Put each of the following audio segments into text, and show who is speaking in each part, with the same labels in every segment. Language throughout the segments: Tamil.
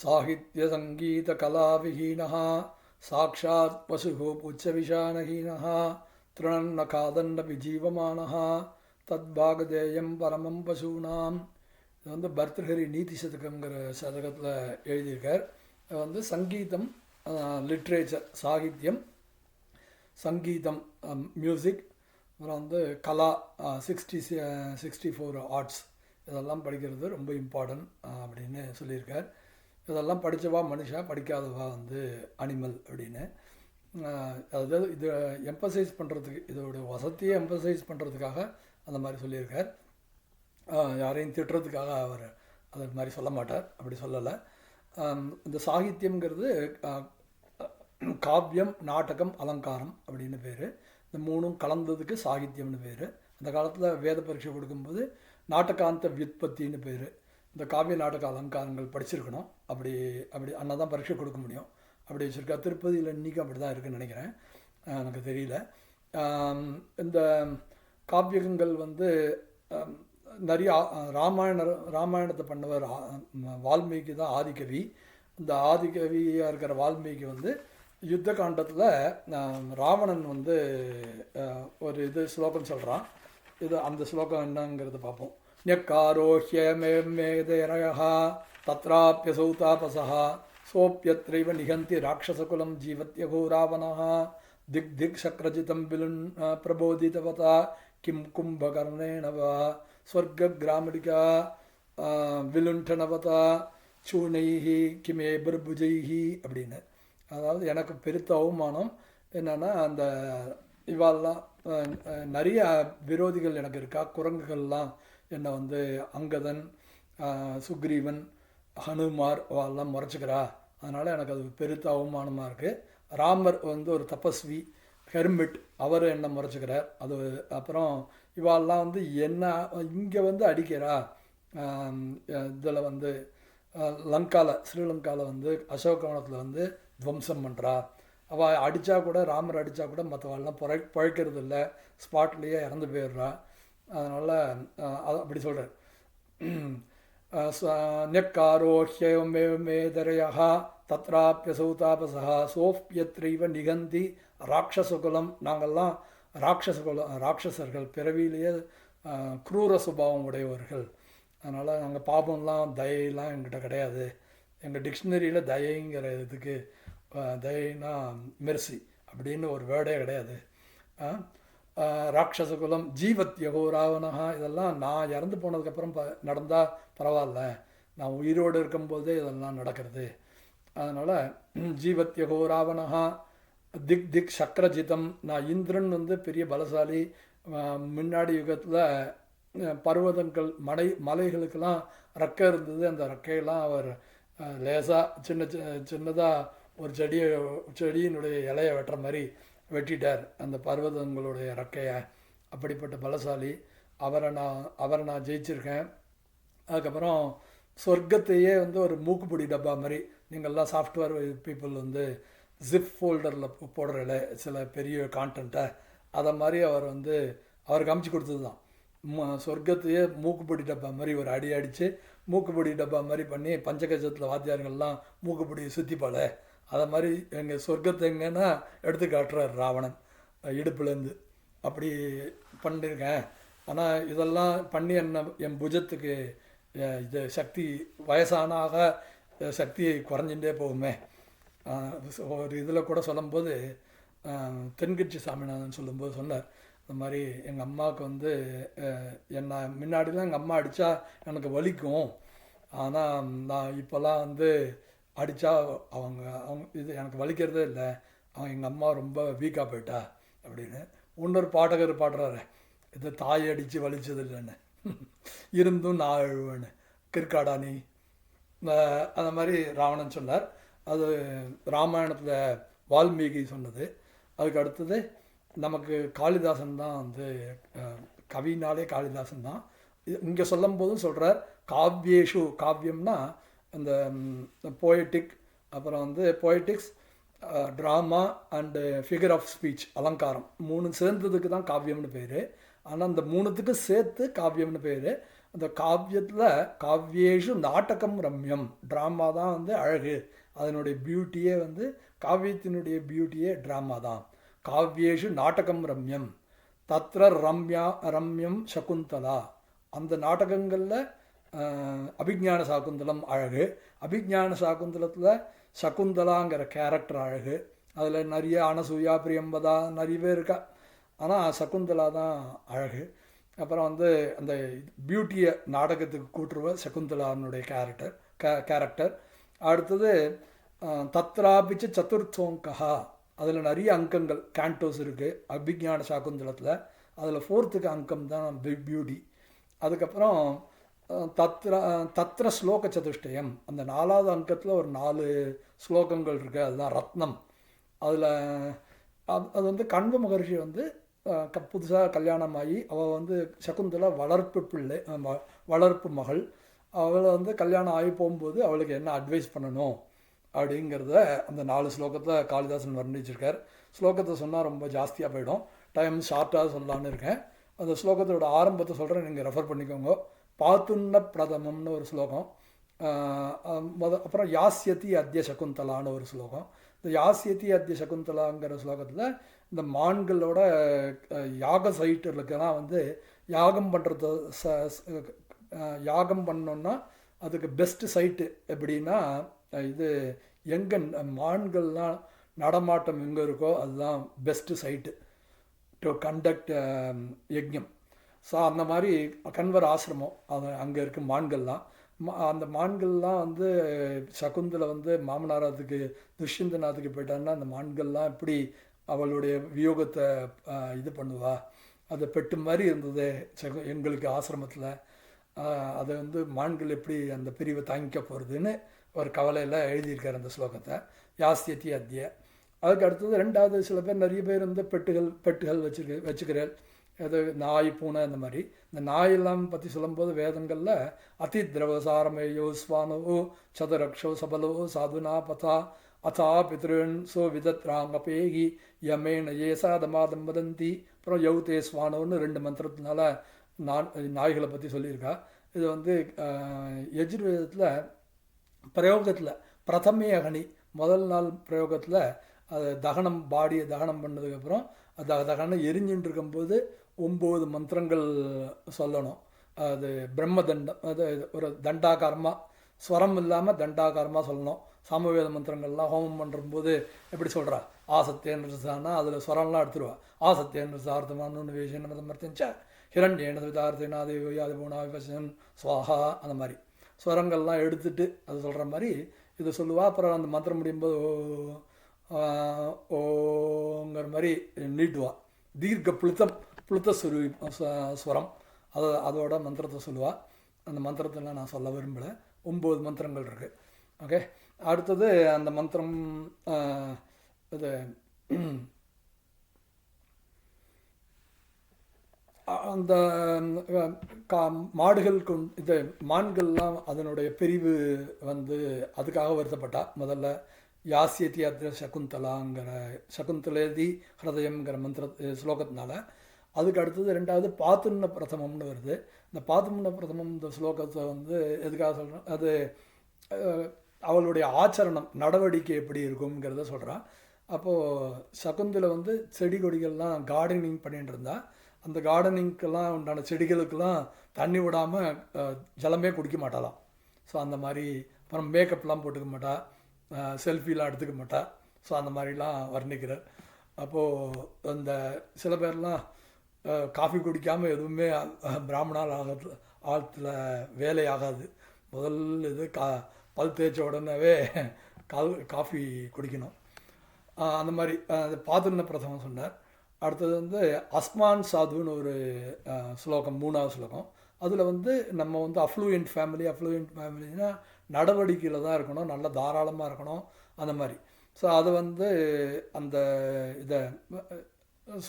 Speaker 1: साहित्यसङ्गीतकलाविहीनः साक्षात् पशुः पुच्छविषाणहीनः तृणन्न खादन्नपि जीवमानः தத்பாகதேயம் பரமம் பசூனாம். இது வந்து பர்தஹரி நீதி சதகங்கிற சதகத்தில் எழுதியிருக்கார். இது வந்து சங்கீதம், லிட்ரேச்சர், சாகித்யம், சங்கீதம், மியூசிக், அப்புறம் வந்து கலா, 64 ஆர்ட்ஸ், இதெல்லாம் படிக்கிறது ரொம்ப இம்பார்ட்டன்ட் அப்படின்னு சொல்லியிருக்கார். இதெல்லாம் படித்தவா மனுஷா, படிக்காதவா வந்து அனிமல் அப்படின்னு. அதாவது இது எம்பசைஸ் பண்ணுறதுக்கு, இதோட வசதியை எம்பசைஸ் பண்ணுறதுக்காக அந்த மாதிரி சொல்லியிருக்கார். யாரையும் திட்டுறதுக்காக அவர் அது மாதிரி சொல்ல மாட்டார், அப்படி சொல்லலை. இந்த சாகித்யங்கிறது காவியம், நாடகம், அலங்காரம் அப்படின்னு பேர். இந்த மூணும் கலந்ததுக்கு சாகித்யம்னு பேர். அந்த காலத்தில் வேத பரீட்சை கொடுக்கும்போது நாட்டகாந்த வியுத்பத்தின்னு பேர். இந்த காவிய நாடக அலங்காரங்கள் படிச்சிருக்கணும், அப்படி அண்ணா தான் பரீட்சை கொடுக்க முடியும். அப்படி வச்சுருக்கா. திருப்பதியில் இன்றைக்கும் அப்படி தான் இருக்குதுன்னு நினைக்கிறேன், எனக்கு தெரியல. இந்த காவியங்கள் வந்து நிறைய ராமாயணத்தை பண்ணவர் வால்மீகி தான் ஆதிகவி. இந்த ஆதிகவியாக இருக்கிற வால்மீகி வந்து யுத்த காண்டத்தில் ராவணன் வந்து ஒரு ஸ்லோகம் சொல்கிறான். அந்த ஸ்லோகம் என்னங்கிறத பார்ப்போம். ஞக்காரோஹ்யமேதேரயா தத்ராப்யசௌ தாபசः சோப்யத்ரைவ நிகந்தி ராட்சசகுலம் ஜீவத்யகோ ராவணः திக் திக் சக்ரஜிதம் விலுன் பிரபோதிதவதா கிம் கும்பகர்ணேன வா ஸ்வர்கிராமடிகா விலுண்டனவதா சூனைஹி கிமே பர்புஜைஹி அப்படின்னு. அதாவது எனக்கு பெருத்த அவமானம் என்னென்னா, அந்த இவாளெலாம் நிறைய விரோதிகள் எனக்கு இருக்கா. குரங்குகள்லாம் என்னை வந்து அங்கதன், சுக்ரீவன், ஹனுமார் அவெல்லாம் முறைச்சிக்கிறா. அதனால் எனக்கு அது பெருத்த அவமானமாக இருக்குது. ராமர் வந்து ஒரு தபஸ்வி, ஹெர்மிட், அவர் என்னை முறைச்சிக்கிறார். அது அப்புறம் இவாளெலாம் வந்து என்ன இங்கே வந்து அடிக்கிறா. இதில் வந்து லங்காவில், ஸ்ரீலங்காவில் வந்து அசோகவனத்தில் வந்து துவம்சம் பண்ணுறா. அவள் அடித்தா கூட, ராமர் அடித்தா கூட மற்றவாள்லாம் பழைக்கிறது இல்லை, ஸ்பாட்லேயே இறந்து போயிடுறா. அதனால் அப்படி சொல்கிறார். நெக்காரோஹ்யமேதரயா தத்ராப்யசௌ தாபசः சோப்யத்ரைவ நிகந்தி ராட்சசகுலம். நாங்கள்லாம் ராட்சசர்கள், பிறவியிலேயே குரூர சுபாவம் உடையவர்கள். அதனால் நாங்கள் பாபம்லாம், தயைலாம் எங்கிட்ட கிடையாது. எங்கள் டிக்ஷனரியில் தயைங்கிற இதுக்கு தயைனா மெர்சி அப்படின்னு ஒரு வேர்டே கிடையாது. ராட்சசகுலம் ஜீவத்யகோ ராவணஹா, இதெல்லாம் நான் இறந்து போனதுக்கப்புறம் நடந்தால் பரவாயில்ல, நான் உயிரோடு இருக்கும்போதே இதெல்லாம் நடக்கிறது. அதனால் ஜீவத்யகோ ராவணஹா திக் திக் சக்கரஜிதம். நான் இந்திரன் வந்து பெரிய பலசாலி. முன்னாடி யுகத்தில் பர்வதங்கள், மலைகளுக்கெல்லாம் ரெக்கை இருந்தது. அந்த ரெக்கையெல்லாம் அவர் லேசாக சின்னதாக ஒரு செடியினுடைய இலையை வெட்டுற மாதிரி வெட்டிட்டார், அந்த பர்வதங்களுடைய ரெக்கையை. அப்படிப்பட்ட பலசாலி அவரை நான் ஜெயிச்சிருக்கேன். அதுக்கப்புறம் சொர்க்கத்தையே வந்து ஒரு மூக்குப்பிடி டப்பா மாதிரி, நீங்கள்லாம் சாஃப்ட்வேர் பீப்புள் வந்து ஜிப் ஃபோல்டரில் போடுறல சில பெரிய கான்டென்ட்டை, அதை மாதிரி அவர் காமிச்சு கொடுத்தது தான். சொர்க்கத்தையே மூக்குப்பிடி டப்பா மாதிரி ஒரு அடி அடித்து மூக்குப்பிடி டப்பா மாதிரி பண்ணி, பஞ்சகஜத்தில் வாத்தியார்கள்லாம் மூக்குப்பிடியை சுற்றிப்பால, அதை மாதிரி எங்கள் சொர்க்கத்தை எங்கன்னா எடுத்து காட்டுறார் ராவணன் இடுப்புலேருந்து. அப்படி பண்ணியிருக்கேன். ஆனால் இதெல்லாம் பண்ணி என் புஜத்துக்கு இது சக்தி வயசானாக சக்தி குறைஞ்சிட்டே போகுமே. ஒரு இதில் கூட சொல்லும்போது, தென்கட்சி சாமிநாதன் சொல்லும்போது சொன்னார், இந்த மாதிரி எங்கள் அம்மாவுக்கு வந்து என்னை முன்னாடிலாம் எங்கள் அம்மா அடித்தா எனக்கு வலிக்கும், ஆனால் நான் இப்போல்லாம் வந்து அடித்தா அவங்க இது எனக்கு வலிக்கிறதே இல்லை, எங்கள் அம்மா ரொம்ப வீக்காக போயிட்டா அப்படின்னு. இன்னொரு பாடகர் பாடுறாரு, இது தாய் அடித்து வலிச்சது இல்லைன்னு, இருந்தும் நான் அழுவேன்னு, கிற்காடா நீ. அந்த மாதிரி ராவணன் சொன்னார். அது ராமாயணத்தில் வால்மீகி சொன்னது. அதுக்கு அடுத்தது நமக்கு காளிதாசன் தான் வந்து கவினாலே காளிதாசன் தான். இங்கே சொல்லும் போதும் சொல்கிறார், காவ்யேஷு, காவியம்னா அந்த போயட்டிக், அப்புறம் வந்து poetics, drama and figure of speech, அலங்காரம், மூணு சேர்ந்ததுக்கு தான் காவியம்னு பேர். ஆனால் அந்த மூணுத்துக்கு சேர்த்து காவியம்னு பேர். அந்த காவியத்தில் காவ்யேஷு நாடகம் ரம்யம், ட்ராமா தான் வந்து அழகு, அதனுடைய பியூட்டியே வந்து காவியத்தினுடைய பியூட்டியே ட்ராமா தான். காவ்யேஷு நாடகம் ரம்யம் தத்ர ரம்யம் சகுந்தலா, அந்த நாடகங்களில் அபிஜான சாகுந்தலம் அழகு, அபிஜான சாகுந்தலத்தில் சகுந்தலாங்கிற கேரக்டர் அழகு, அதில் நிறைய அனசூயா பிரியம்பதா நிறைய பேர் இருக்கா, ஆனால் சகுந்தலா தான் அழகு. அப்புறம் வந்து அந்த பியூட்டியை நாடகத்துக்கு கூட்டுருவ சகுந்தலானுடைய கேரக்டர். அடுத்தது தத்ராபிச்ச சதுர்த்தோங்கா, அதில் நிறைய அங்கங்கள் கேண்டோஸ் இருக்குது அபிஜான சாகுந்தலத்தில், அதில் 4th அங்கம் தான் பியூட்டி. அதுக்கப்புறம் தத்ர ஸ்லோக சதுஷ்டயம், அந்த 4வது அங்கத்தில் ஒரு 4 ஸ்லோகங்கள் இருக்குது, அதுதான் ரத்னம். அதில் அது வந்து கண்வ மகர்ஷி வந்து புதுசாக கல்யாணமாகி அவள் வந்து சகுந்தலா வளர்ப்பு பிள்ளை, வளர்ப்பு மகள், அவளை வந்து கல்யாணம் ஆகி போகும்போது அவளுக்கு என்ன அட்வைஸ் பண்ணணும் அப்படிங்கிறத அந்த 4 ஸ்லோகத்தில் காளிதாசன் வர்ணிச்சிருக்கார். ஸ்லோகத்தை சொன்னால் ரொம்ப ஜாஸ்தியாக போயிடும், டைம் ஷார்ட்டாக சொல்லலான்னு இருக்கேன். அந்த ஸ்லோகத்தோட ஆரம்பத்தை சொல்கிறேன், நீங்கள் ரெஃபர் பண்ணிக்கோங்க. பாத்துன்ன பிரதமம்னு ஒரு ஸ்லோகம், அப்புறம் யாஸ்யதி அத்ய சகுந்தலான்னு ஒரு ஸ்லோகம். இந்த யாஸ்யதி அத்ய சகுந்தலாங்கிற ஸ்லோகத்தில் இந்த மான்களோட யாக சைட்டுகளுக்கெல்லாம் வந்து யாகம் பண்ணுறது, யாகம் பண்ணோன்னா அதுக்கு பெஸ்ட்டு சைட்டு எப்படின்னா, இது எங்கே மான்கள்லாம் நடமாட்டம் எங்கே இருக்கோ அதுதான் பெஸ்ட்டு சைட்டு டு கண்டக்ட் யஜ்ஞம். ஸோ அந்த மாதிரி கண்வர் ஆசிரமம் அது அங்கே இருக்க மான்கள்லாம், அந்த மான்கள்லாம் வந்து சகுந்தலை வந்து மாமனாரத்துக்கு துஷ்யந்தநாத்துக்கு போயிட்டான்னா அந்த மான்கள்லாம் எப்படி அவளுடைய வியோகத்தை இது பண்ணுவா, அது பெட்டு மாதிரி இருந்தது எங்களுக்கு ஆசிரமத்தில், அதை வந்து மான்கள் எப்படி அந்த பிரிவை தாங்கிக்க போகிறதுன்னு ஒரு கவலையில் எழுதியிருக்கார் அந்த ஸ்லோகத்தை, யாஸ்யதி அத்திய. அதுக்கு அடுத்தது 2வது, சில பேர் நிறைய பேர் வந்து பெட்டுகள் வச்சுக்கிறேன், அது நாய் பூனை அந்த மாதிரி. இந்த நாயெல்லாம் பற்றி சொல்லும்போது வேதங்களில் அதி திரவசாரமேயோ ஸ்வானோ சதுரக்ஷோ சபலோ சாதுனா பதா அதா பித்ருன் சோ விதத்ராங்கபேகி யமேன ஏசாதமாதம் வதந்தி, அப்புறம் யௌதே ஸ்வானோன்னு 2 மந்திரத்தினால நாய்களை பற்றி சொல்லியிருக்கா. இது வந்து யஜுர்வேதத்தில் பிரயோகத்தில் பிரதமே அகனி, முதல் நாள் பிரயோகத்தில் அது தகனம், பாடியை தகனம் பண்ணதுக்கப்புறம் அது தகனம் எரிஞ்சுட்டு இருக்கும்போது 9 மந்திரங்கள் சொல்லணும். அது பிரம்மதண்டம், அது ஒரு தண்டாகாரமாக ஸ்வரம் இல்லாமல் தண்டாகாரமாக சொல்லணும். சாமவேத மந்திரங்கள்லாம் ஹோமம் பண்ணும்போது எப்படி சொல்கிறா, ஆசத்தேன்னு அதில் ஸ்வரம்லாம் எடுத்துருவா, ஆசத்தேன்னு சார்த்தமான வேஷன் மர்த்தஞ்சா ஹிரண்யேன விதார்த்தேனா தேவியாது போனா விபசன் ஸ்வாஹா, அந்த மாதிரி ஸ்வரங்கள்லாம் எடுத்துட்டு அது சொல்கிற மாதிரி இது சொல்லுவா. அப்புறம் அந்த மந்திரம் முடியும்போது ஓங்கிற மாதிரி நீட்டுவா, தீர்க்க புளுத்த ஸ்வரம், அதோட மந்திரத்தை சொல்லுவாள். அந்த மந்திரத்தில் நான் சொல்ல விரும்பலை, 9 மந்திரங்கள் இருக்குது. ஓகே, அடுத்தது அந்த மந்திரம் இது அந்த மாடுகள் இது மான்கள்லாம் அதனுடைய பிரிவு வந்து அதுக்காக வருத்தப்பட்டா. முதல்ல யாஸ்யதி அத்ய சகுந்தலாங்கிற சகுந்தலேதி ஹிருதயங்கிற மந்திர ஸ்லோகத்தினால. அதுக்கு அடுத்தது 2வது பாத்துன்ன பிரதமம்னு வருது. இந்த பாத்துன்ன பிரதமம் இந்த ஸ்லோகத்தை வந்து எதுக்காக சொல்கிறேன், அது அவளுடைய ஆச்சரணம் நடவடிக்கை எப்படி இருக்குங்கிறத சொல்கிறான். அப்போது சகுந்தலை வந்து செடி கொடிகள்லாம் கார்டனிங் பண்ணிகிட்டு இருந்தா, அந்த கார்டனிங்க்கெல்லாம் உண்டான செடிகளுக்கெல்லாம் தண்ணி விடாமல் ஜலமே குடிக்க மாட்டாளாம். ஸோ அந்த மாதிரி, அப்புறம் மேக்கப்லாம் போட்டுக்க மாட்டா, செல்ஃபிலாம் எடுத்துக்க மாட்டா. ஸோ அந்த மாதிரிலாம் வர்ணிக்கிறார். அப்போது அந்த சில பேர்லாம் காஃபி குடிக்காமல் எதுவுமே பிராமணால் ஆழத்தில் வேலையாகாது. முதல் இது பல் தேய்ச்ச உடனேவே காஃபி குடிக்கணும். அந்த மாதிரி அந்த பாதுர்ண பிரதமம் சொன்னார். அடுத்தது வந்து அஸ்மான் சாதுன்னு ஒரு ஸ்லோகம், 3வது ஸ்லோகம். அதில் வந்து நம்ம வந்து அஃப்ளூயன்ட் ஃபேமிலினா நடவடிக்கையில் தான் இருக்கணும், நல்ல தாராளமாக இருக்கணும், அந்த மாதிரி. ஸோ அது வந்து அந்த இதை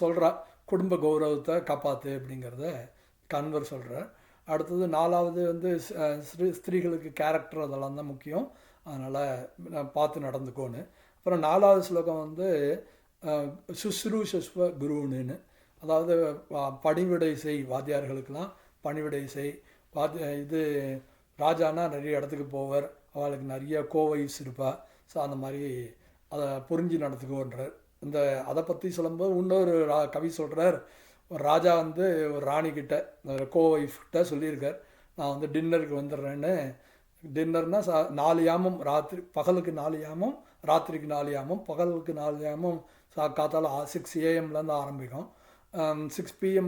Speaker 1: சொல்கிறா, குடும்ப கௌரவத்தை காப்பாற்று அப்படிங்கிறத கன்வர் சொல்கிறார். அடுத்தது 4வது வந்து ஸ்திரீகளுக்கு கேரக்டர் அதெல்லாம் தான் முக்கியம், அதனால் பார்த்து நடந்துக்கோன்னு. அப்புறம் 4வது ஸ்லோகம் வந்து சுஸ்ரூஷஸ்வ குருன்னு, அதாவது பணிவிடை செய், வாத்தியார்களுக்கெல்லாம் பணிவிடை செய், இது ராஜானா நிறைய இடத்துக்கு போவார், அவளுக்கு நிறைய கோவைஸ் இருப்பா. ஸோ அந்த மாதிரி அதை புரிஞ்சு நடத்துக்குவோன்றார். இந்த அதை பற்றி சொல்லும்போது இன்னொரு கவி சொல்கிறார், ஒரு ராஜா வந்து ஒரு ராணிக்கிட்ட கோவைஃப்கிட்ட சொல்லியிருக்கார், நான் வந்து டின்னருக்கு வந்துடுறேன்னு. டின்னர்னால் 4 யாமம் ராத்திரி, பகலுக்கு 4 யாமம், ராத்திரிக்கு 4 யாமம். பகலுக்கு 4 யாமம் காத்தால 6 AM ஆரம்பிக்கும். 6 PM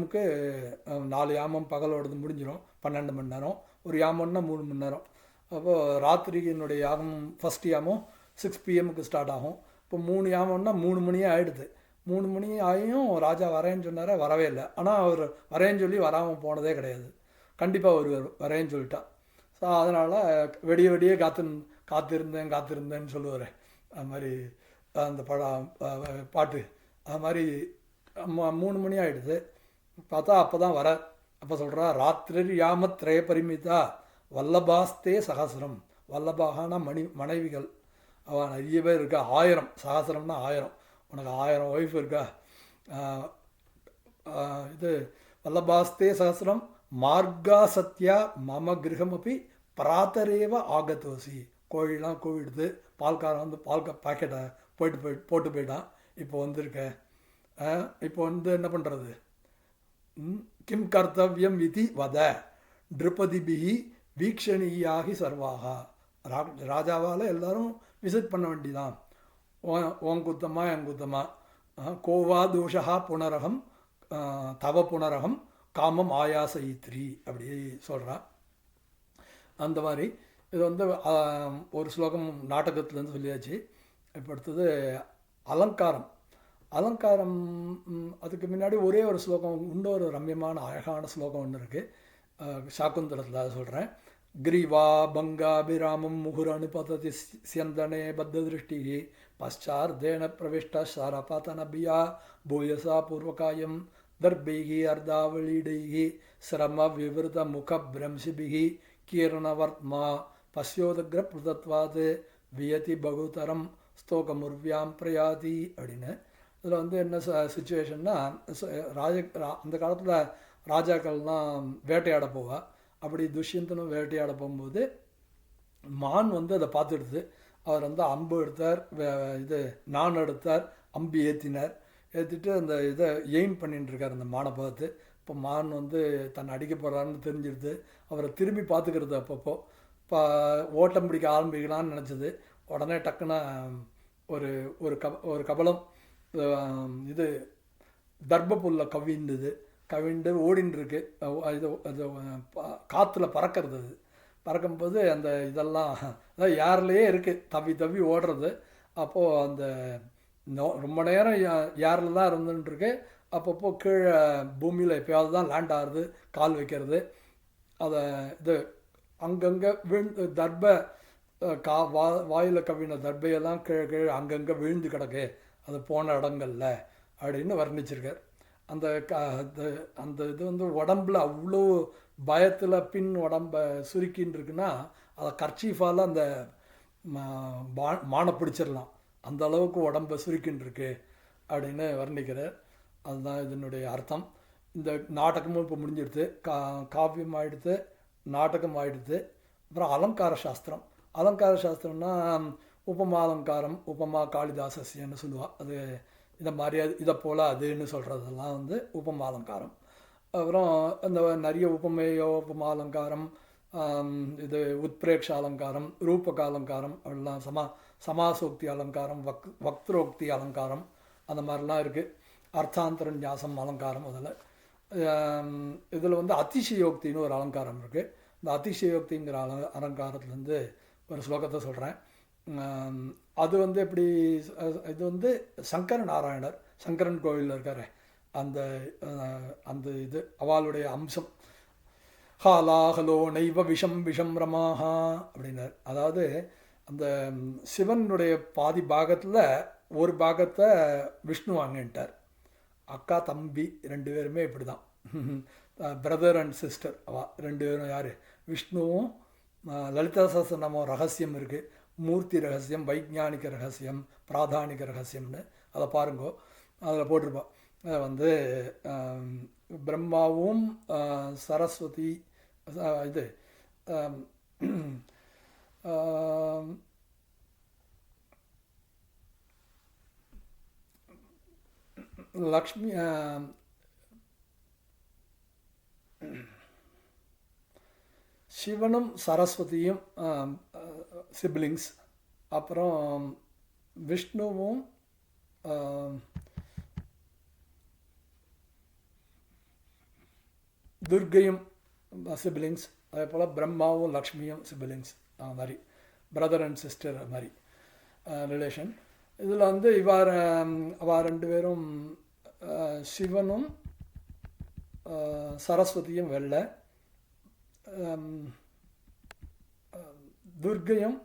Speaker 1: 4 யாமம் பகலோடது முடிஞ்சிடும், 12 மணி நேரம். ஒரு யாமம்னா 3 மணி நேரம். அப்போது ராத்திரியினுடைய யாமம் ஃபஸ்ட் யாமம் 6 PM ஸ்டார்ட் ஆகும். இப்போ 3 யாமம்னா 3 மணியே ஆகிடுது. 3 மணி ஆகியும் ராஜா வரேன்னு சொன்னார, வரவே இல்லை. ஆனால் அவர் வரேன்னு சொல்லி வராமல் போனதே கிடையாது. கண்டிப்பாக ஒரு வரேன்னு சொல்லிட்டான். ஸோ அதனால் வெடிய வெடியே காத்திருந்தேன்னு சொல்லுவார். அது மாதிரி அந்த பாட்டு அது மாதிரி 3 மணி ஆகிடுது. பார்த்தா அப்போ தான் வர. அப்போ சொல்கிறா, ராத்திரி யாமத்ரய பரிமிதா வல்லபாஸ்தே சகசிரம். வல்லபாகனா மனைவிகள், அவன் நிறைய பேர் இருக்கா, 1000. சகசிரம்னா 1000. உனக்கு 1000 ஒய்ஃப் இருக்கா. இது வல்லபாஸ்தே சகசிரம் மார்கா சத்யா மம கிரகம் அப்படி பிராத்தரேவ ஆகத்தோசி. கோழிலாம் கூவிடுது, பால்காரன் வந்து பாக்கெட்டை போட்டு போயிட்டான். இப்போ வந்திருக்கேன், இப்போ வந்து என்ன பண்ணுறது, கிம் கர்த்தவியம் விதி வத நிருபதிபிகி வீக்ஷணியாகி சர்வாகா. ராஜாவால் எல்லாரும் விசிட் பண்ண வேண்டிதான். ஓம் குத்தமா என் குத்தமா, கோவா தோஷா புனரகம் தவ புனரகம் காமம் ஆயாச ஈத்ரி அப்படி சொல்கிறான். அந்த மாதிரி இது வந்து ஒரு ஸ்லோகம் நாடகத்துலேருந்து சொல்லியாச்சு. இப்போ அடுத்தது அலங்காரம். அலங்காரம் அதுக்கு முன்னாடி ஒரே ஒரு ஸ்லோகம், இன்னொரு ரம்யமான அழகான ஸ்லோகம் ஒன்று இருக்குது சாக்குந்தலத்தில், அதை சொல்கிறேன். கிரீவா பங்காபிராமம் முகுர் அனுபததி சியந்தனே பத்த திருஷ்டி பஷார்த்தேன பிரவிஷ்ட சாரபாத்தனபியா பூயசா பூர்வகாயம் தர்பைகி அர்த்தாவளீடைகி சிரம விவருத முக பிரம்சிபிகி கீரணவர்த்மா பஸ்யோதக்ர பிரதத்வாது வியதி பகுதரம் ஸ்தோகமுர்வியாம் பிரயாதி அப்படின்னு. இதில் வந்து என்ன சுச்சுவேஷன்னா, அந்த காலத்தில் ராஜாக்கள்லாம் வேட்டையாட போவா. அப்படி துஷ்யந்தனும் வேட்டையாட போகும்போது மான் வந்து அதை பார்த்துடுது. அவர் வந்து அம்பு எடுத்தார், நான் எடுத்தார், அம்பு ஏற்றிட்டு அந்த இதை எய்ம் பண்ணிட்டு இருக்கார் அந்த மானை பார்த்து. இப்போ மான் வந்து தன்னை அடிக்க போகிறான்னு தெரிஞ்சிடுது. அவரை திரும்பி பார்த்துக்கிறது. அப்பப்போ இப்போ ஓட்டம் பிடிக்க ஆரம்பிக்கலான்னு நினச்சது. உடனே டக்குன்னு ஒரு கபலம் இது தர்பப்புல்ல கவிண்டு ஓடின்னு இருக்கு. இது காற்றுல பறக்கிறது. அது பறக்கும்போது அந்த இதெல்லாம் அதாவது யார்லேயே இருக்குது, தவி ஓடுறது. அப்போது அந்த ரொம்ப நேரம் யாரில் தான் இருந்துட்டுருக்கு. அப்பப்போ கீழே பூமியில் எப்போயாவது தான் லேண்ட் ஆகுது, கால் வைக்கிறது. அதை இது அங்கங்கே தர்ப வாயில் கவின தர்பையெல்லாம் கீழே அங்கங்கே விழுந்து கிடக்கு அது போன இடங்கள்ல அப்படின்னு வர்ணிச்சிருக்கார். அந்த இது வந்து உடம்புல அவ்வளோ பயத்தில் பின் உடம்பை சுருக்கின்னு இருக்குன்னா அதை கர்ச்சீஃபால் அந்த மானை பிடிச்சிடலாம், அந்த அளவுக்கு உடம்பை சுருக்கின்னு இருக்கு அப்படின்னு வர்ணிக்கிறார். அதுதான் இதனுடைய அர்த்தம். இந்த நாடகமும் இப்போ முடிஞ்சிடுது, காவியம் ஆகிடுது, நாடகம் ஆகிடுது. அப்புறம் அலங்கார சாஸ்திரம். அலங்கார சாஸ்திரம்னா உபமாலங்காரம், உபமா காளிதாசஸ்யன்னு சொல்லுவாள். அது இதை மாதிரி இதை போல் அதுன்னு சொல்கிறதெல்லாம் வந்து உபமாலங்காரம். அப்புறம் அந்த நிறைய உபமாலங்காரம், இது உத்பிரேக்ஷ அலங்காரம், ரூபக அலங்காரம், அப்படிலாம் சமாசோக்தி அலங்காரம், வக்திரோக்தி அலங்காரம், அந்த மாதிரிலாம் இருக்குது. அர்த்தாந்தர ஞாசம் அலங்காரம். இதில் வந்து அதிசயோக்தின்னு ஒரு அலங்காரம் இருக்குது. இந்த அதிசயோக்திங்கிற அலங்காரத்துலேருந்து ஒரு ஸ்லோகத்தை சொல்கிறேன். அது வந்து எப்படி, இது வந்து சங்கர நாராயணர், சங்கரன் கோவிலில் இருக்கார். அந்த இது அவளுடைய அம்சம். ஹாலாஹலோ நைவ விஷம் ரமாஹா அப்படின்னார். அதாவது அந்த சிவனுடைய பாதி பாகத்தில் ஒரு பாகத்தை விஷ்ணு வாங்கிட்டார். அக்கா தம்பி 2 பேருமே இப்படி தான், பிரதர் அண்ட் சிஸ்டர். ரெண்டு பேரும் யார், விஷ்ணுவும் லலிதா சஹஸ்ரநாமம் ரகசியம் இருக்குது, மூர்த்தி ரகசியம், வைஜானிக ரகசியம், பிராதானிக ரகசியம்னு அதை பாருங்கோ, அதில் போட்டிருப்போம். அதை வந்து பிரம்மாவும் சரஸ்வதி இது ஆம், ஆம், லக்ஷ்மி சிவனும் சரஸ்வதியும் சிப்லிங்ஸ். அப்புறம் விஷ்ணுவும் ஆம், துர்க்கையும் சிப்லிங்ஸ். அதே போல் பிரம்மாவும் லக்ஷ்மியும் சிப்லிங்ஸ் மாதிரி பிரதர் அண்ட் சிஸ்டர் மாதிரி ரிலேஷன். இதில் வந்து அவ ரெண்டு பேரும் சிவனும் சரஸ்வதியும் வெள்ளை, துர்க்கையும்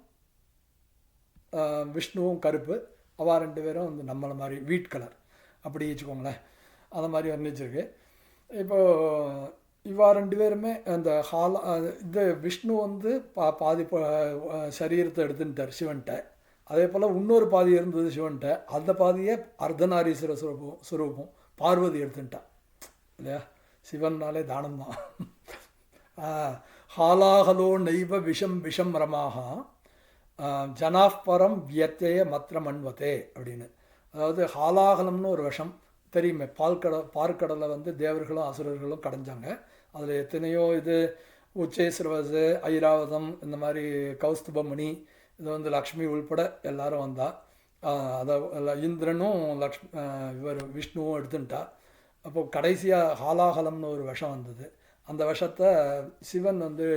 Speaker 1: விஷ்ணுவும் கருப்பு. அவ ரெண்டு பேரும் வந்து நம்மளை மாதிரி வீட் கலர் அப்படி வச்சுக்கோங்களேன். அந்த மாதிரி வர்ணிச்சிருக்கு. இப்போது இவா ரெண்டு பேருமே அந்த இது விஷ்ணு வந்து பாதி சரீரத்தை எடுத்துட்டார் சிவன்கிட்ட. அதே போல் இன்னொரு பாதி இருந்தது சிவன்கிட்ட. அந்த பாதியை அர்த்தநாரீஸ்வர சுரூபம் பார்வதி எடுத்துட்டான் இல்லையா. சிவன்னாலே தானம்தான். ஹாலாஹலோ நைவ விஷம் விஷம் ரமாக ஜனாஃபரம் வியத்தைய மத்திர மண்வத்தே அப்படின்னு. அதாவது ஹாலாகலம்னு ஒரு விஷம் தெரியுமே, பார்க்கடலை வந்து தேவர்களும் அசுரர்களும் கடைஞ்சாங்க. அதில் எத்தனையோ இது உச்சேஸ்வரவசு, ஐராவதம், இந்த மாதிரி கௌஸ்துபமணி, இது வந்து லக்ஷ்மி உள்பட எல்லாரும் வந்தா. அதை இந்திரனும் இவர் விஷ்ணுவும் எடுத்துட்டா. அப்போது கடைசியாக ஹாலாகலம்னு ஒரு விஷம் வந்தது. அந்த விஷத்தை சிவன் வந்து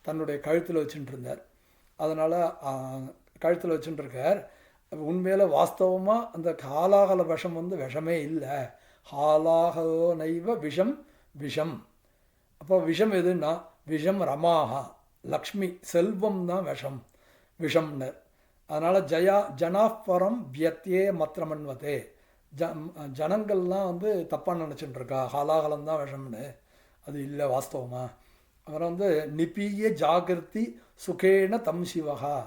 Speaker 1: தன்னுடைய கழுத்தில் வச்சுட்டு இருந்தார். அதனால் கழுத்தில் வச்சுட்டு இருக்கார். உண்மையில் வாஸ்தவமாக அந்த ஹாலாகல விஷம் வந்து விஷமே இல்லை. ஹாலாகலோ நைவ விஷம் விஷம். அப்போ விஷம் எதுன்னா விஷம் ரமாஹா, லக்ஷ்மி செல்வம் தான் விஷம் விஷம்னர். அதனால் ஜனாஃபரம் வியத்தியே மத்திரமன்வதே. ஜனங்கள்லாம் வந்து தப்பாக நினச்சிட்டு இருக்கா ஹாலாகலம் தான் விஷம்னு. அது இல்லை வாஸ்தவமா. அப்புறம் வந்து நிபீய ஜாகிருத்தி சுகேன தம் சிவகா.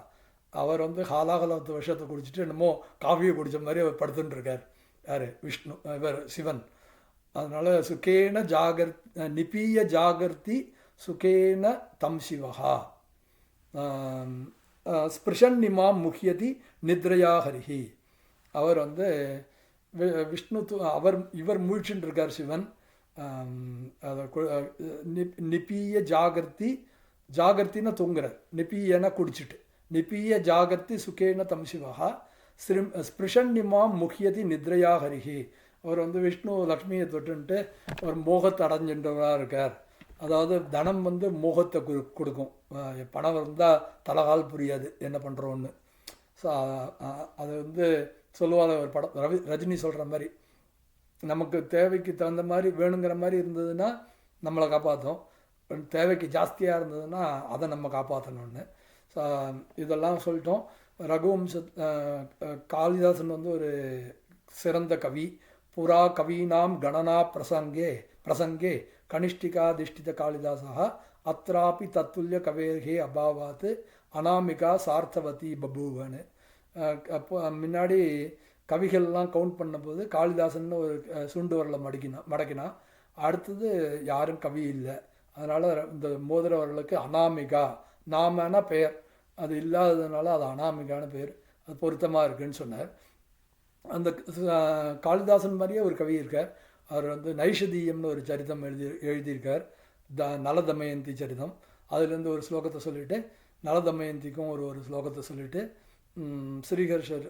Speaker 1: அவர் வந்து ஹாலாகலத்து விஷத்தை குடிச்சிட்டு என்னமோ காஃபியை குடித்த மாதிரி அவர் படுத்துட்டு இருக்கார். யார்? விஷ்ணு, இவர் சிவன். அதனால் சுகேன நிபீய ஜாகிருத்தி சுகேன தம் சிவகா ஸ்பிருஷன்னிமாம் முக்கியதி நித்ரையா ஹரிஹி. அவர் வந்து விஷ்ணு இவர் முழிச்சுட்டு இருக்கார் சிவன். நிபீய ஜாகிருத்தின்னு தூங்குறார், நிபீயன குடிச்சிட்டு. நிபீய ஜாகிருத்தி சுகேன தம் சிவகா ஸ்பிருஷன்னிமாம் முக்கியதி நித்ரையா ஹரிஹி. அவர் வந்து விஷ்ணு லக்ஷ்மியை தொட்டுன்ட்டு அவர் மோகத்தை அடைஞ்சின்றவராக இருக்கார். அதாவது தனம் வந்து மோகத்தை கொடுக்கும். பணம் இருந்தால் தலகால் புரியாது என்ன பண்ணுறோன்னு. ஸோ அது வந்து சொல்லுவாங்க ஒரு படம், ரஜினி சொல்கிற மாதிரி, நமக்கு தேவைக்கு தகுந்த மாதிரி வேணுங்கிற மாதிரி இருந்ததுன்னா நம்மளை காப்பாற்றும், தேவைக்கு ஜாஸ்தியாக இருந்ததுன்னா அதை நம்ம காப்பாற்றணும்னு. ஸோ இதெல்லாம் சொல்லிட்டோம். ரகுவம்ச காளிதாசன் வந்து ஒரு சிறந்த கவி. புரா கவீனாம் கணனா பிரசங்கே கனிஷ்டிகாதிஷ்டித காளிதாசா அத்ராபி தத்துல்ய கவேர்கே அபாவாத் அனாமிகா சார்த்தவதி பபூவனு. அப்போ முன்னாடி கவிகள்லாம் கவுண்ட் பண்ணும்போது காளிதாசன் ஒரு சுண்டு வரலை மடக்கினா. அடுத்தது யாரும் கவி இல்லை. அதனால் இந்த மோதிரவர்களுக்கு அனாமிகா, நாமனா பெயர், அது இல்லாததுனால அது அனாமிகான பெயர், அது பொருத்தமாக இருக்குன்னு சொன்னார். அந்த காளிதாசன் மாதிரியே ஒரு கவி இருக்கார். அவர் வந்து நைஷதீயம்னு ஒரு சரிதம் எழுதியிருக்கார், நலதமயந்தி சரிதம். அதுலேருந்து ஒரு ஸ்லோகத்தை சொல்லிவிட்டு நலதமயந்திக்கும் ஒரு ஸ்லோகத்தை சொல்லிவிட்டு ஸ்ரீஹர்ஷர்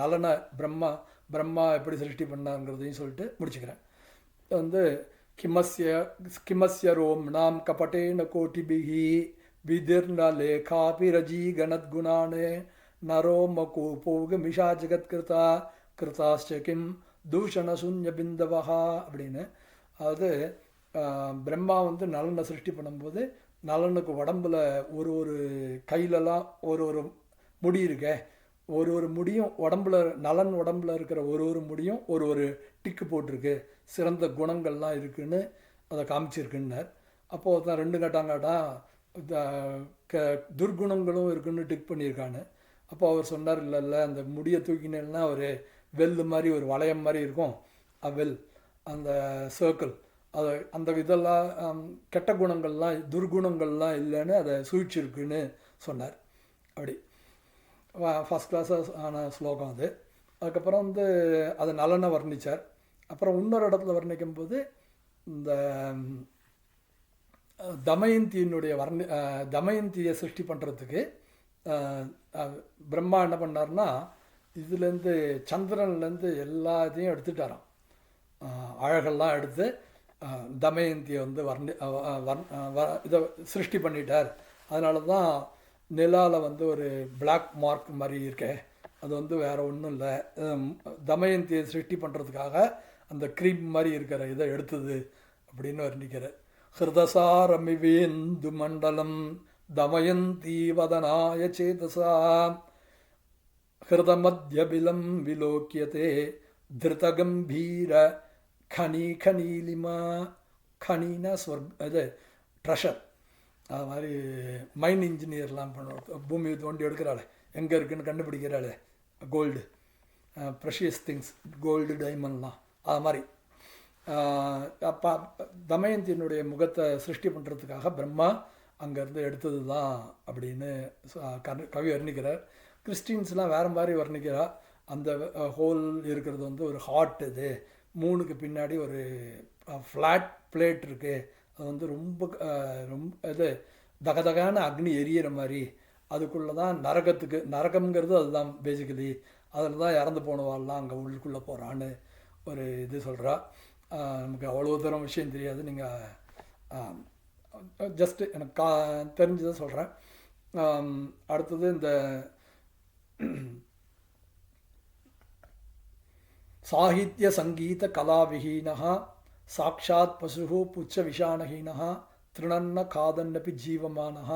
Speaker 1: நலன பிரம்மா எப்படி சிருஷ்டி பண்ணாங்கிறதையும் சொல்லிட்டு முடிச்சுக்கிறேன். வந்து கிமஸ்ய ரோம்னாம் கபட்டேன கோட்டிபிஹி விதிர்ன லேகாபி ரஜி கணத்குணானே நரோமகூபோக மிஷா ஜெகத்கிருதா கிருதாஷ்ட கிம் தூஷண சூன்ய பிந்தவஹா அப்படின்னு. அதாவது பிரம்மா வந்து நலனை சிருஷ்டி பண்ணும்போது நலனுக்கு உடம்புல ஒரு கையிலலாம் ஒரு முடி இருக்க, ஒரு முடியும் உடம்புல, நலன் உடம்புல இருக்கிற ஒரு முடியும் ஒரு டிக்கு போட்டிருக்கு, சிறந்த குணங்கள்லாம் இருக்குன்னு அதை காமிச்சிருக்குன்னார். அப்போது தான் ரெண்டு கட்டாங்காட்டா துர்குணங்களும் இருக்குன்னு டிக் பண்ணியிருக்கான்னு. அப்போ அவர் சொன்னார், இல்லை அந்த முடியை தூக்கினேன்னா ஒரு வெல் மாதிரி ஒரு வளையம் மாதிரி இருக்கும், வெல் அந்த சர்க்கிள், அது அந்த இதெல்லாம் கெட்ட குணங்கள்லாம் துர்குணங்கள்லாம் இல்லைன்னு அதை சூழ்ச்சிருக்குன்னு சொன்னார். அப்படி ஃபஸ்ட் கிளாஸாக ஆன ஸ்லோகம் அது. அதுக்கப்புறம் வந்து அதை நலனை வர்ணித்தார். அப்புறம் இன்னொரு இடத்துல வர்ணிக்கும் போது இந்த தமயந்தியை சிருஷ்டி பண்ணுறதுக்கு பிரம்மா என்ன பண்ணார்னா, இதுலேருந்து சந்திரன்லேருந்து எல்லாத்தையும் எடுத்துட்டாராம். அழகெல்லாம் எடுத்து தமயந்தியை வந்து இதை சிருஷ்டி பண்ணிட்டார். அதனால தான் நிலாவில் வந்து ஒரு பிளாக் மார்க் மாதிரி இருக்கே, அது வந்து வேறு ஒன்றும் இல்லை, தமயந்தியை சிருஷ்டி பண்ணுறதுக்காக அந்த க்ரீம் மாதிரி இருக்கிற இதை எடுத்தது அப்படின்னு வர்ணிக்கிறார். ஹிருதசாரமிவேந்து மண்டலம் தமயந்தி வதனாய சேதசா ஹிருதமத்யபிலம் விலோக்கியதே திருதகம்பீர கனீலிமா. கனினா இது ட்ரெஷர். அது மாதிரி மைன் இன்ஜினியர்லாம் பண்ணுவோம், பூமியை தோண்டி எடுக்கிறாளே, எங்கே இருக்குதுன்னு கண்டுபிடிக்கிறாளே, கோல்டு ப்ரெஷியஸ் திங்ஸ், கோல்டு டைமண்ட்லாம் அது மாதிரி. அப்போ தமயந்தியினுடைய முகத்தை சிருஷ்டி பண்ணுறதுக்காக பிரம்மா அங்கேருந்து எடுத்தது தான் அப்படின்னு கவி வர்ணிக்கிறார். கிறிஸ்டின்ஸ்லாம் வேறு மாதிரி வர்ணிக்கிறா. அந்த ஹோல் இருக்கிறது வந்து ஒரு ஹார்ட், இது மூணுக்கு பின்னாடி ஒரு ஃப்ளாட் பிளேட் இருக்குது, அது வந்து ரொம்ப இது தகதகான அக்னி எரியிற மாதிரி, அதுக்குள்ளே தான் நரகம்ங்கிறது அதுதான் பேசிக்கலி, அதில் தான் இறந்து போனவாள்லாம் அங்கே உள்ளுக்குள்ளே போகிறான்னு ஒரு இது சொல்கிறா. நமக்கு அவ்வளோ தூரம் விஷயம் தெரியாது, நீங்கள் ஜஸ்ட்டு எனக்கு தெரிஞ்சதை சொல்கிறேன். அடுத்தது இந்த சாகித்ய சங்கீத கலாவிஹீனः சாட்சாத் பசு புச்ச விஷாணஹீனः திருணன்ன காதன்னபி ஜீவமானः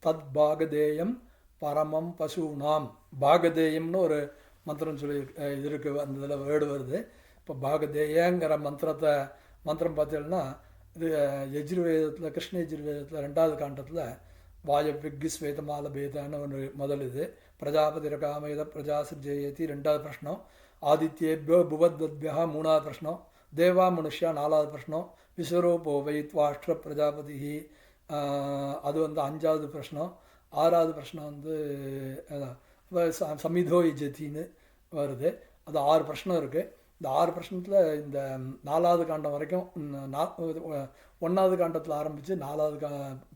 Speaker 1: தத் பாகதேயம் பரமம் பசூனாம். பாகதேயம்னு ஒரு மந்திரம் சொல்லி இது இருக்குது, அந்த இதில் வேர்டு வருது. இப்போ பாகதேயங்கிற மந்திரம் பார்த்தீங்கன்னா, இது யஜுர்வேதத்தில், கிருஷ்ண யஜுர்வேதத்தில் 2வது காண்டத்தில் வாயவிக்கு ஸ்வேதமால பேதான்னு ஒன்று முதல் இது. பிரஜாபதி ரகாமேத பிரஜா சிர்ஜயதி 2வது பிரஷ்னம். ஆதித்யேபியோ புவத்வத்பியா 3வது பிரஷ்னம். தேவா மனுஷ்யா 4வது பிரஷ்னம். விஸ்வரூபோ வைத்வாஷ்ட பிரஜாபதி அது வந்து 5வது பிரஷ்னம். 6வது பிரஷ்னம் வந்து சமிதோ இஜத்தின்னு வருது. அது 6 பிரஷ்னம் இருக்குது. இந்த 6 பிரஷ்னத்தில் இந்த 4வது காண்டம் வரைக்கும், 1வது காண்டத்தில் ஆரம்பித்து 4வது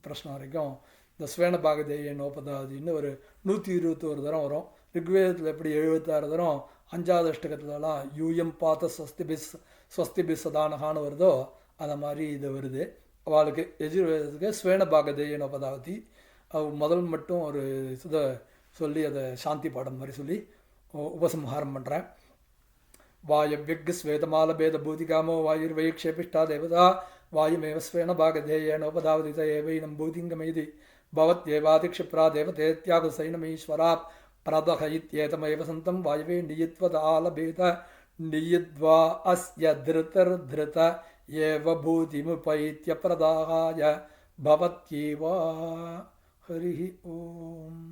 Speaker 1: பிரஷ்னம் வரைக்கும் இந்த ஸ்வேன பாகதேய நோபதாதின்னு ஒரு 121 தரம் வரும். ரிக்வேதத்தில் எப்படி 76 தரம் 5வது அஷ்டகத்துலலாம் யூஎம் பார்த்த ஸ்வஸ்திபிஸ் சதானகான்னு வருதோ, அந்த மாதிரி இது வருது. அவளுக்கு எஜுர்வேதத்துக்கு ஸ்வேன பாகதேய நோபதாவதி முதல் மட்டும் ஒரு இதை சொல்லி அதை சாந்தி பாடம் மாதிரி சொல்லி உபசம்ஹாரம் பண்ணுறேன். வாயவ்யக் ஸ்வேதமால பேத பூதிகாமோ வாயுர்வயுக்ஷேபிஷ்டா தேவதா வாயுமேவ ஸ்வேன பாகதேயேனோபதாவதித ஏவைனம் பூதிங்கமேதி பவத்யேவாதிக்ஷிப்ரா தேவதேத்யாகுசைனமீஸ்வரா பிரதஹ இத்யேதமேவ சந்தம் வாயுவே நியித்வதாலபேத நியித்வா அஸ்ய திருதர்திருத ஏவ பூதிமுபைத்ய பிரதாகாய பவத்யேவா. ஹரி ஓம்.